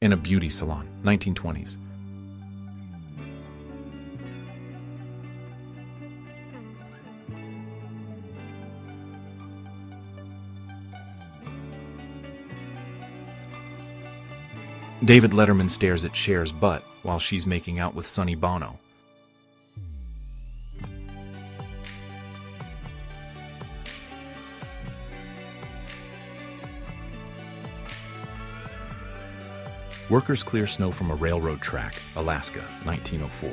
in a beauty salon, 1920s. David Letterman stares at Cher's butt while she's making out with Sonny Bono. Workers clear snow from a railroad track, Alaska, 1904.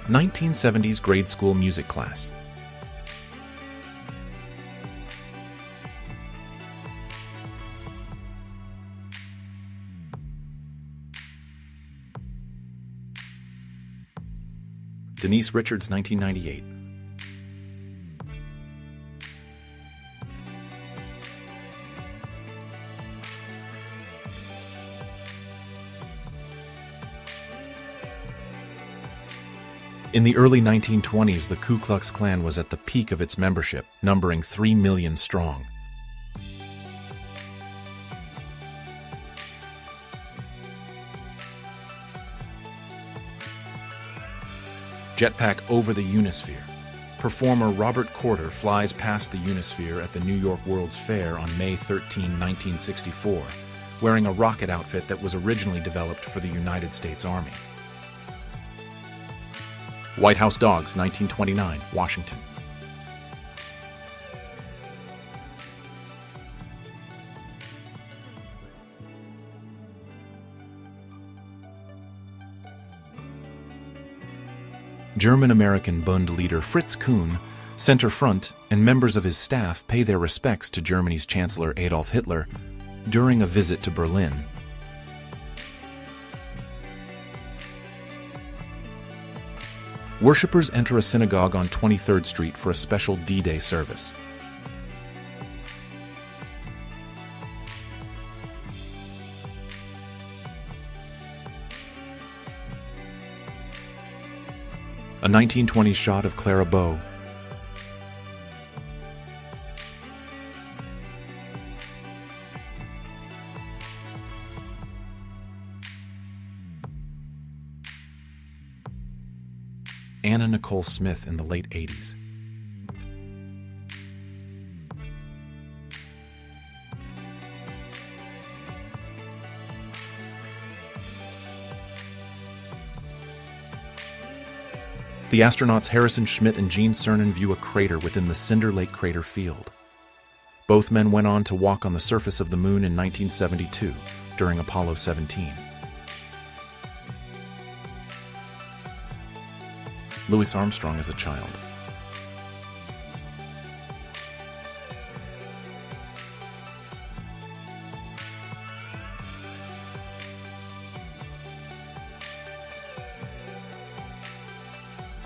(1970s) grade school music class. Denise Richards, 1998. In the early 1920s, the Ku Klux Klan was at the peak of its membership, numbering 3 million strong. Jetpack over the Unisphere. Performer Robert Corder flies past the Unisphere at the New York World's Fair on May 13, 1964, wearing a rocket outfit that was originally developed for the United States Army. White House Dogs, 1929, Washington. German-American Bund leader Fritz Kuhn, center front, and members of his staff pay their respects to Germany's Chancellor Adolf Hitler during a visit to Berlin. Worshippers enter a synagogue on 23rd Street for a special D-Day service. A 1920s shot of Clara Bow. Anna Nicole Smith in the late 80s. The astronauts Harrison Schmitt and Gene Cernan view a crater within the Cinder Lake crater field. Both men went on to walk on the surface of the moon in 1972 during Apollo 17. Louis Armstrong as a child.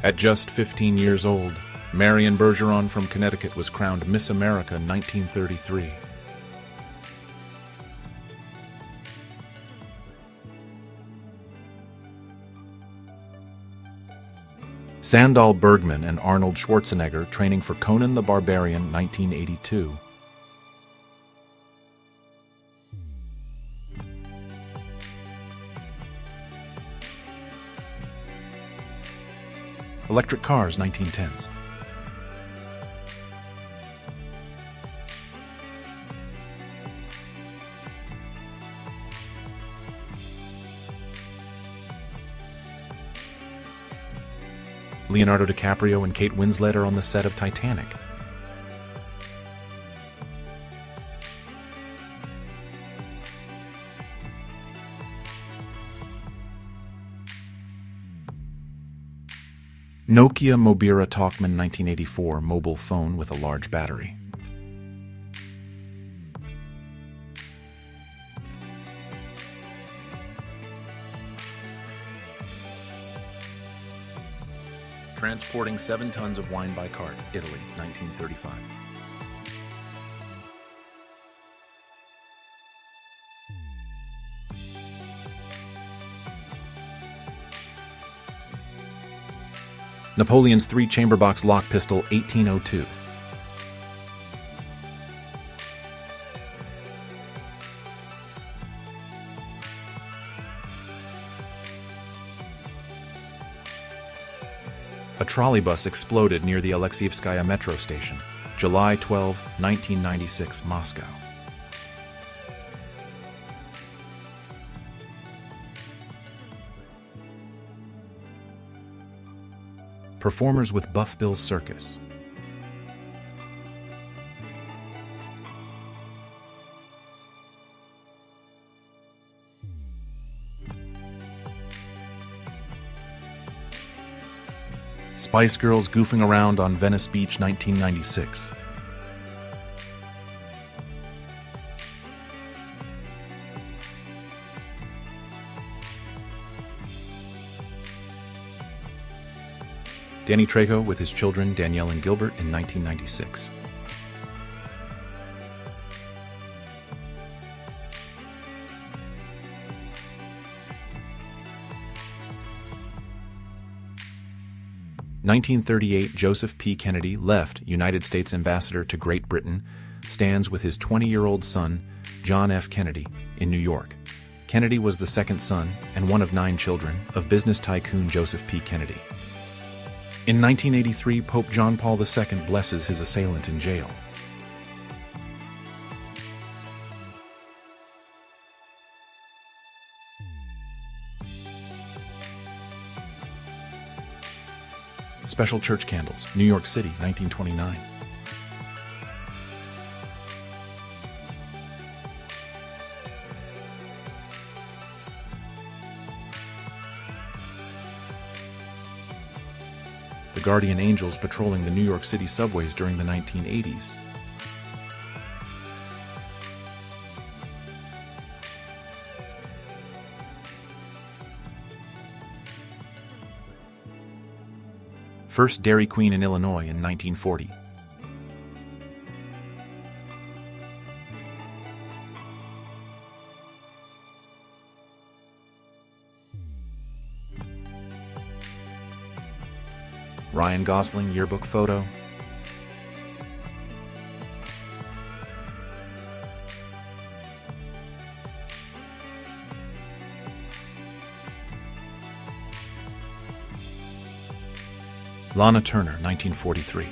At just 15 years old, Marion Bergeron from Connecticut was crowned Miss America 1933. Sandahl Bergman and Arnold Schwarzenegger training for Conan the Barbarian 1982. Electric Cars, 1910s. Leonardo DiCaprio and Kate Winslet are on the set of Titanic. Nokia Mobira Talkman 1984 mobile phone with a large battery. Transporting 7 tons of wine by cart, Italy, 1935. Napoleon's three-chamber box lock pistol, 1802. A trolleybus exploded near the Alexievskaya metro station, July 12, 1996, Moscow. Performers with Buff Bill's Circus. Spice Girls goofing around on Venice Beach, 1996. Danny Trejo with his children Danielle and Gilbert in 1996. In 1938, Joseph P. Kennedy left United States Ambassador to Great Britain, stands with his 20-year-old son, John F. Kennedy, in New York. Kennedy was the second son, and one of 9 children, of business tycoon Joseph P. Kennedy. In 1983, Pope John Paul II blesses his assailant in jail. Special church candles, New York City, 1929. The guardian angels patrolling the New York City subways during the 1980s. First Dairy Queen in Illinois in 1940. Ryan Gosling yearbook photo. Lana Turner, 1943.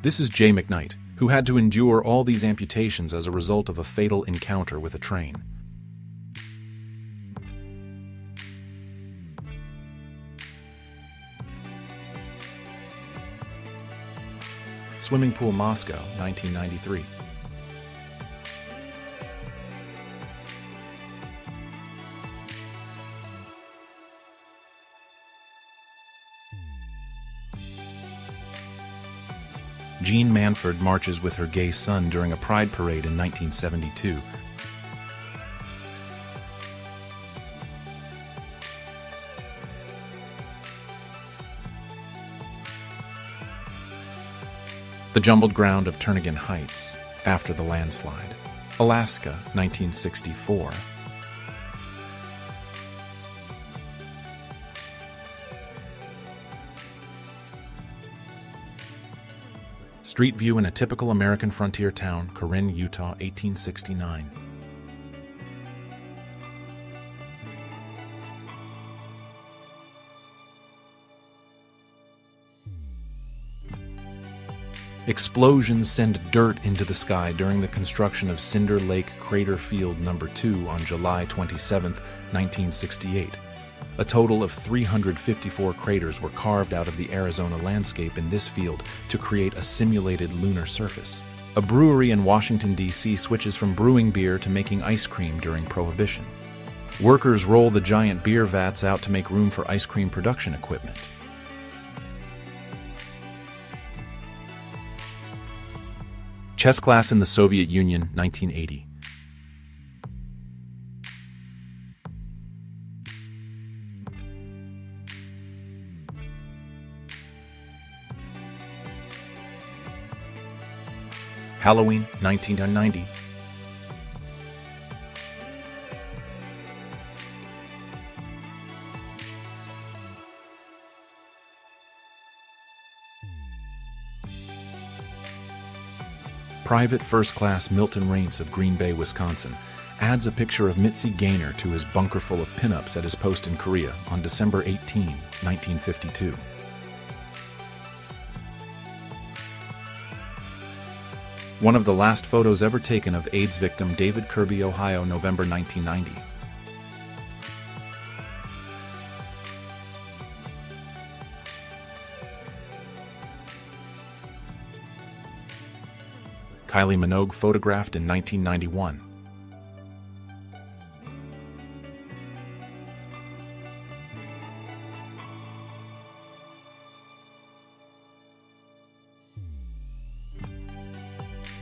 This is Jay McKnight, who had to endure all these amputations as a result of a fatal encounter with a train. Swimming pool, Moscow, 1993. Jean Manford marches with her gay son during a pride parade in 1972. The jumbled ground of Turnagain Heights, after the landslide. Alaska, 1964. Street view in a typical American frontier town, Corinne, Utah, 1869. Explosions send dirt into the sky during the construction of Cinder Lake Crater Field No. 2 on July 27, 1968. A total of 354 craters were carved out of the Arizona landscape in this field to create a simulated lunar surface. A brewery in Washington, D.C. switches from brewing beer to making ice cream during Prohibition. Workers roll the giant beer vats out to make room for ice cream production equipment. Chess class in the Soviet Union, 1980. Halloween, 1990. Private First Class Milton Raince of Green Bay, Wisconsin, adds a picture of Mitzi Gaynor to his bunker full of pinups at his post in Korea on December 18, 1952. One of the last photos ever taken of AIDS victim David Kirby, Ohio, November 1990. Kylie Minogue photographed in 1991.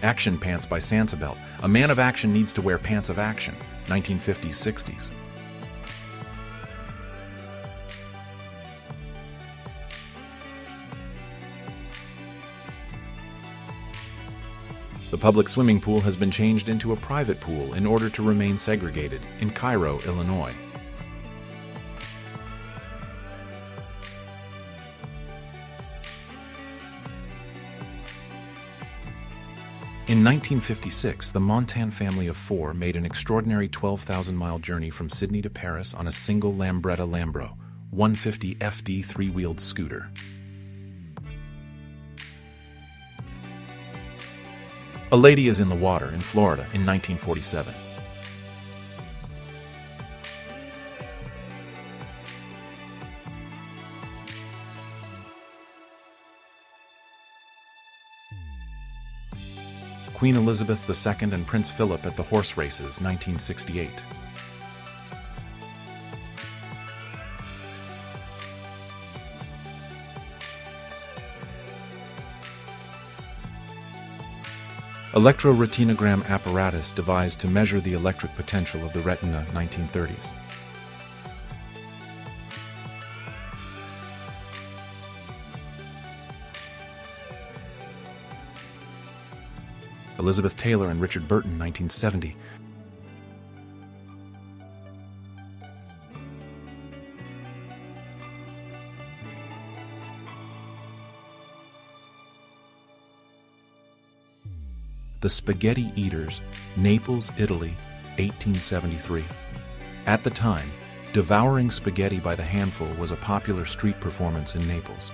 Action Pants by Sansabelt. A man of action needs to wear pants of action. 1950s-60s. The public swimming pool has been changed into a private pool in order to remain segregated in Cairo, Illinois. In 1956, the Montan family of four made an extraordinary 12,000-mile journey from Sydney to Paris on a single Lambretta Lambro 150 FD three-wheeled scooter. A Lady is in the Water in Florida in 1947. Queen Elizabeth II and Prince Philip at the horse races, 1968. Electroretinogram apparatus devised to measure the electric potential of the retina, 1930s. Elizabeth Taylor and Richard Burton, 1970. The Spaghetti Eaters, Naples, Italy, 1873. At the time, devouring spaghetti by the handful was a popular street performance in Naples.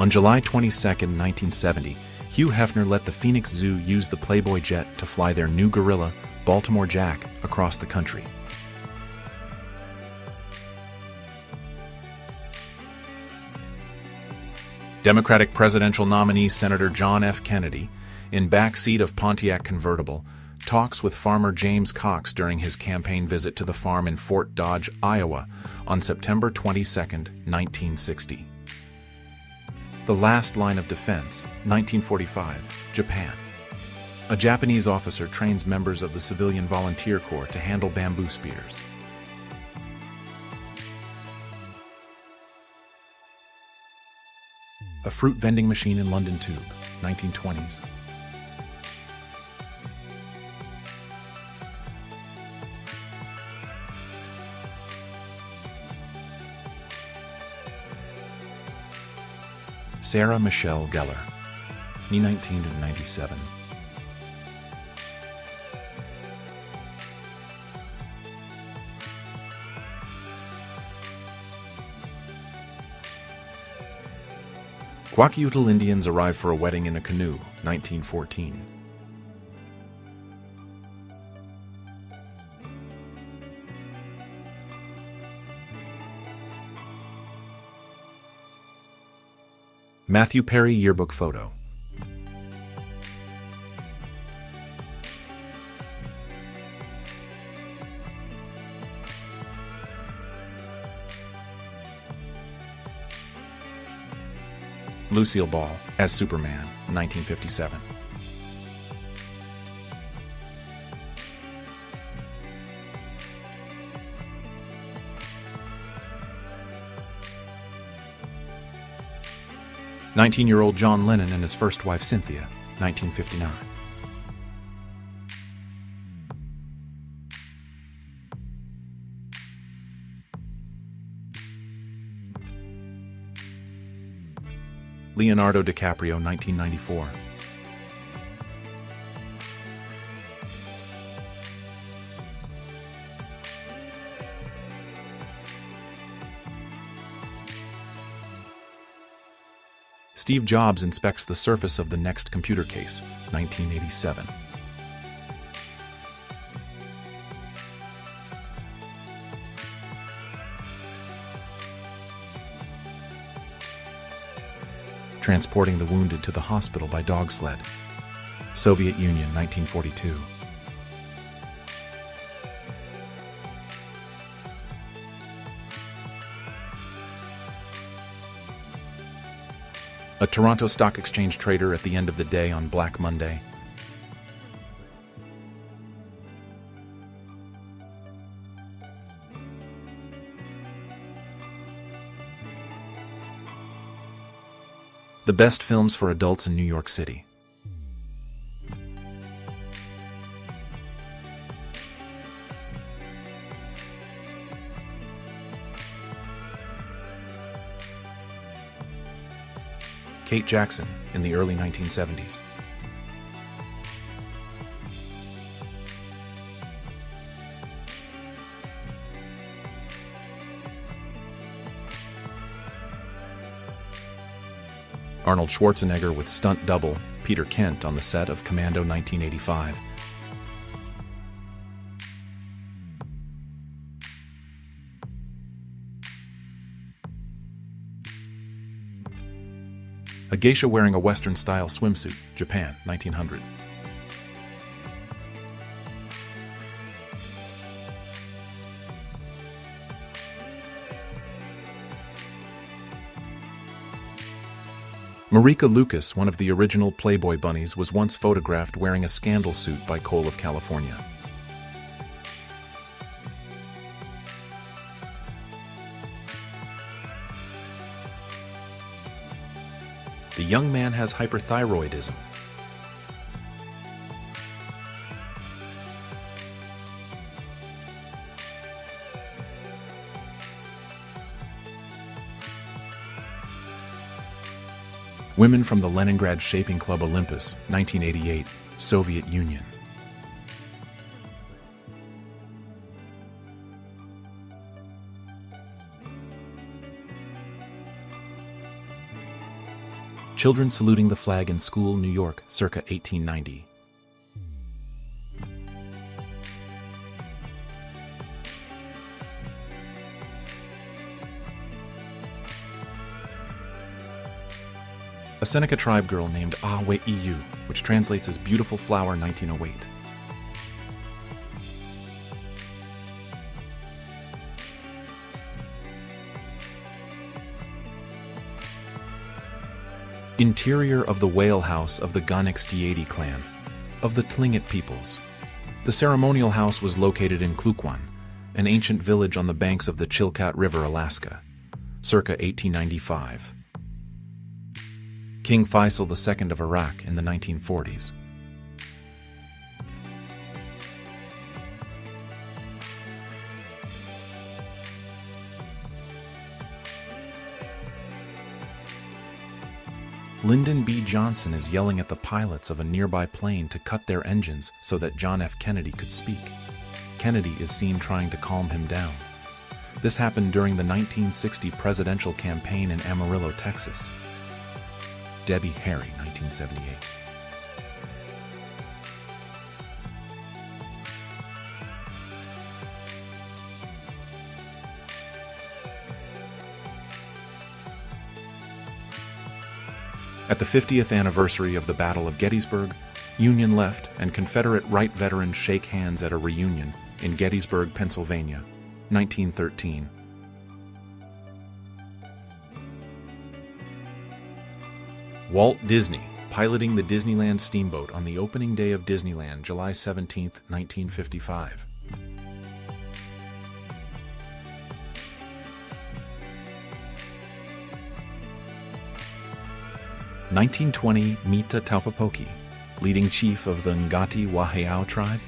On July 22, 1970, Hugh Hefner let the Phoenix Zoo use the Playboy jet to fly their new gorilla, Baltimore Jack, across the country. Democratic presidential nominee Senator John F. Kennedy, in backseat of Pontiac convertible, talks with farmer James Cox during his campaign visit to the farm in Fort Dodge, Iowa, on September 22, 1960. The Last Line of Defense, 1945, Japan. A Japanese officer trains members of the Civilian Volunteer Corps to handle bamboo spears. A fruit vending machine in London Tube, 1920s. Sarah Michelle Gellar, 1997. Kwakiutl Indians arrive for a wedding in a canoe, 1914. Matthew Perry yearbook photo. Lucille Ball as Superman, 1957. 19-year-old John Lennon and his first wife Cynthia, 1959. Leonardo DiCaprio, 1994. Steve Jobs inspects the surface of the next computer case, 1987. Transporting the wounded to the hospital by dog sled, Soviet Union, 1942. A Toronto Stock Exchange trader at the end of the day on Black Monday. The best films for adults in New York City. Kate Jackson in the early 1970s. Arnold Schwarzenegger with stunt double Peter Kent on the set of Commando 1985. A geisha wearing a Western-style swimsuit, Japan, 1900s. Marika Lucas, one of the original Playboy bunnies, was once photographed wearing a scandal suit by Cole of California. The young man has hyperthyroidism. Women from the Leningrad Shaping Club Olympus, 1988, Soviet Union. Children saluting the flag in school, New York, circa 1890. A Seneca tribe girl named Ahwe Iyu, which translates as Beautiful Flower, 1908. Interior of the whale house of the Ganextiadi clan, of the Tlingit peoples. The ceremonial house was located in Klukwan, an ancient village on the banks of the Chilkat River, Alaska, circa 1895. King Faisal II of Iraq in the 1940s. Lyndon B. Johnson is yelling at the pilots of a nearby plane to cut their engines so that John F. Kennedy could speak. Kennedy is seen trying to calm him down. This happened during the 1960 presidential campaign in Amarillo, Texas. Debbie Harry, 1978. At the 50th anniversary of the Battle of Gettysburg, Union left and Confederate right veterans shake hands at a reunion in Gettysburg, Pennsylvania, 1913. Walt Disney, piloting the Disneyland Steamboat on the opening day of Disneyland, July 17, 1955. 1920 Mita Taupapoki, leading chief of the Ngati Waheao tribe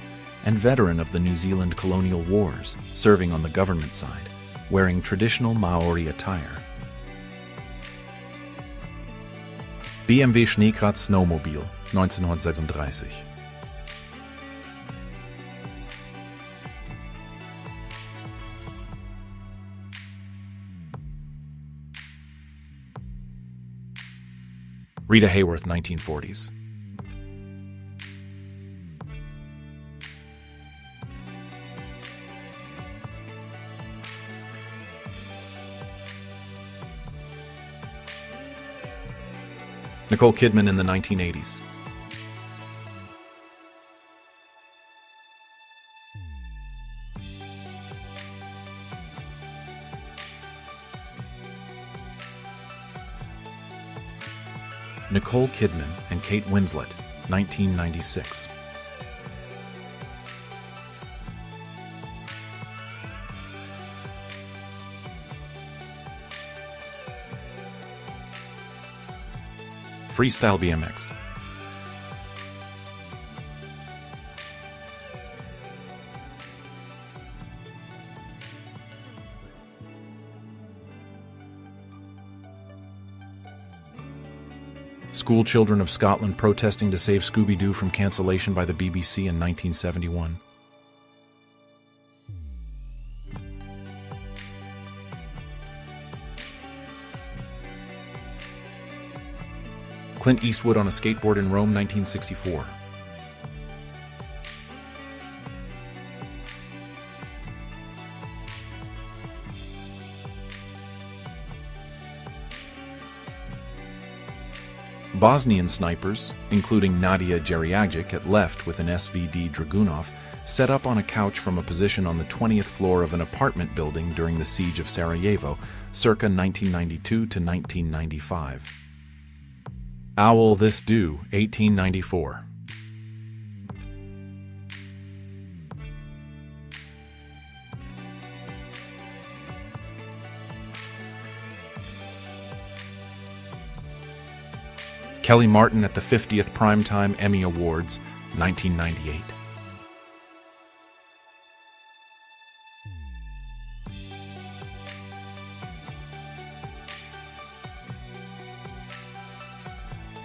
and veteran of the New Zealand colonial wars, serving on the government side, wearing traditional Maori attire. BMW Schneekratz Snowmobil, 1936. Rita Hayworth, 1940s. Nicole Kidman in the 1980s. Nicole Kidman and Kate Winslet, 1996. Freestyle BMX. School children of Scotland protesting to save Scooby-Doo from cancellation by the BBC in 1971. Clint Eastwood on a skateboard in Rome, 1964. Bosnian snipers, including Nadia Jerijagic at left with an SVD Dragunov, set up on a couch from a position on the 20th floor of an apartment building during the siege of Sarajevo, circa 1992 to 1995. Owl This Do, 1894. Kelly Martin at the 50th Primetime Emmy Awards, 1998.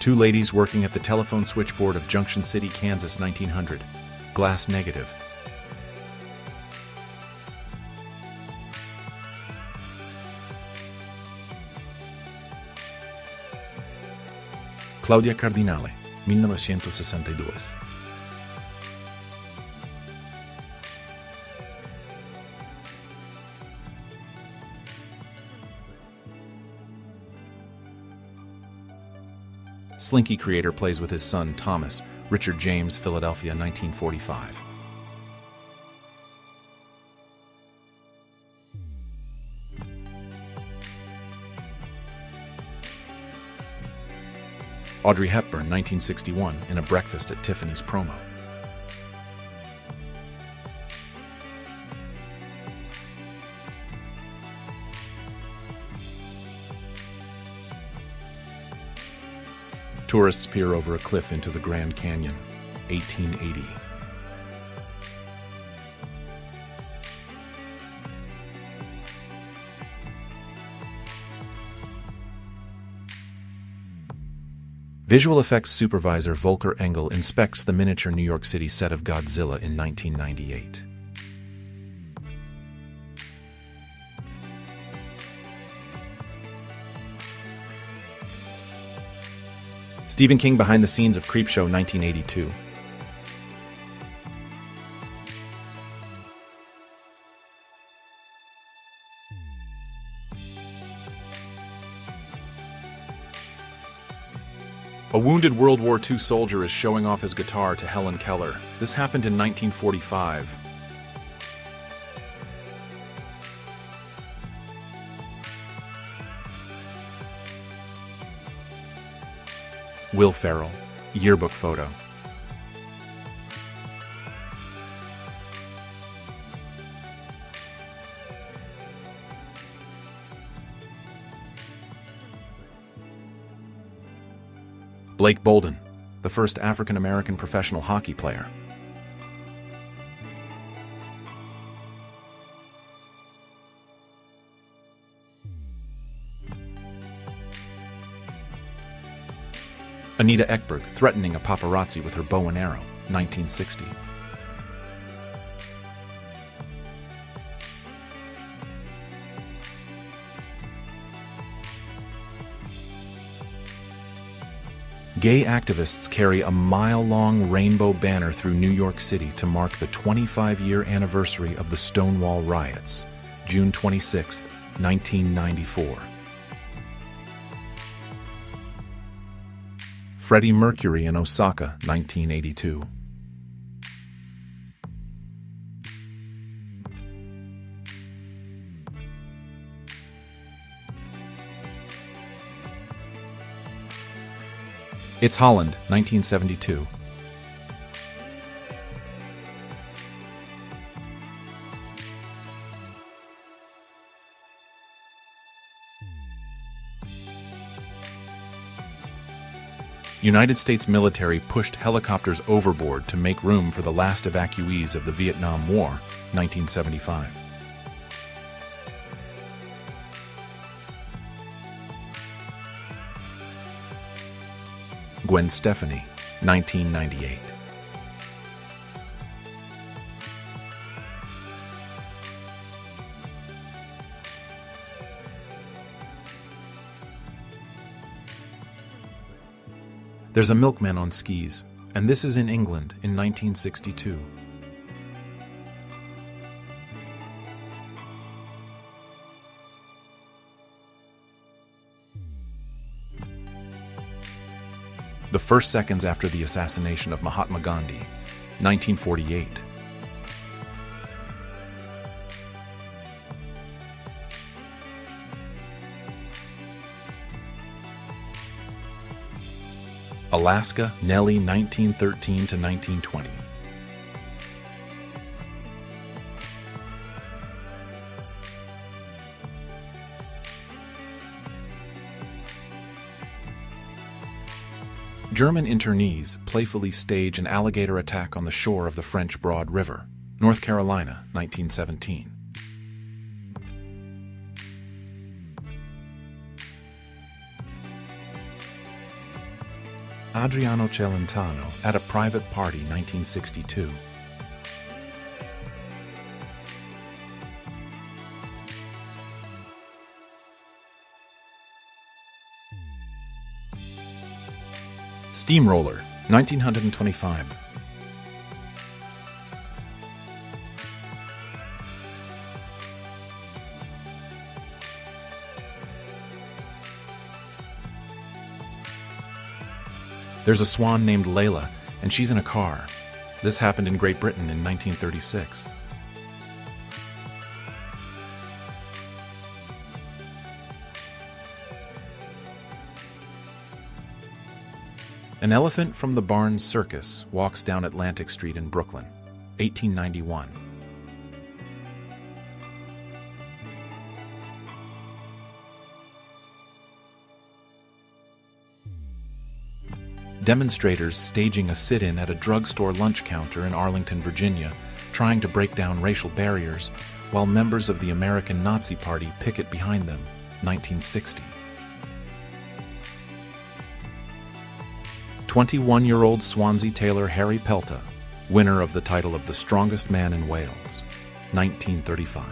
Two ladies working at the telephone switchboard of Junction City, Kansas, 1900. Glass negative. Claudia Cardinale, 1962. Slinky creator plays with his son Thomas, Richard James, Philadelphia, 1945. Audrey Hepburn, 1961, in a Breakfast at Tiffany's promo. Tourists peer over a cliff into the Grand Canyon, 1880. Visual effects supervisor Volker Engel inspects the miniature New York City set of Godzilla in 1998. Stephen King behind the scenes of Creepshow, 1982. A wounded World War II soldier is showing off his guitar to Helen Keller. This happened in 1945. Will Ferrell, yearbook photo. Blake Bolden, the first African-American professional hockey player. Anita Ekberg threatening a paparazzi with her bow and arrow, 1960. Gay activists carry a mile-long rainbow banner through New York City to mark the 25-year anniversary of the Stonewall riots, June 26, 1994. Freddie Mercury in Osaka, 1982. It's Holland, 1972. United States military pushed helicopters overboard to make room for the last evacuees of the Vietnam War, 1975. Gwen Stefani, 1998. There's a milkman on skis, and this is in England in 1962. The first seconds after the assassination of Mahatma Gandhi, 1948. Alaska, Nellie, 1913 to 1920. German internees playfully stage an alligator attack on the shore of the French Broad River, North Carolina, 1917. Adriano Celentano at a private party, 1962. Steamroller, 1925. There's a swan named Layla, and she's in a car. This happened in Great Britain in 1936. An elephant from the Barnes Circus walks down Atlantic Street in Brooklyn, 1891. Demonstrators staging a sit-in at a drugstore lunch counter in Arlington, Virginia, trying to break down racial barriers, while members of the American Nazi Party picket behind them, 1960. 21-year-old Swansea tailor Harry Pelta, winner of the title of the strongest man in Wales, 1935.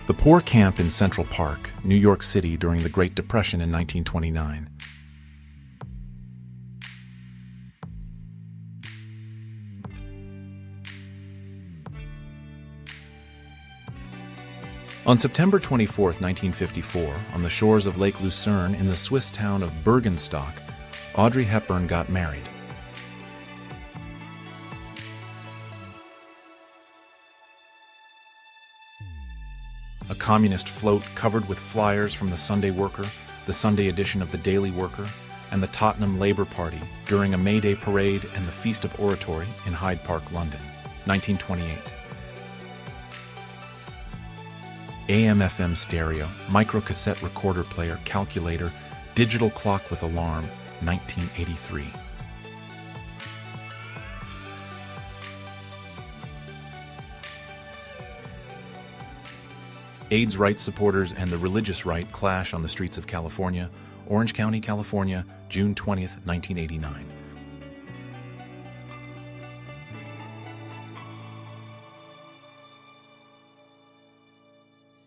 The poor camp in Central Park, New York City during the Great Depression in 1929. On September 24, 1954, on the shores of Lake Lucerne in the Swiss town of Bergenstock, Audrey Hepburn got married. A communist float covered with flyers from the Sunday Worker, the Sunday edition of the Daily Worker, and the Tottenham Labour Party during a May Day parade and the Feast of Oratory in Hyde Park, London, 1928. AM/FM stereo, microcassette recorder player, calculator, digital clock with alarm, 1983. AIDS rights supporters and the religious right clash on the streets of California, Orange County, California, June 20th, 1989.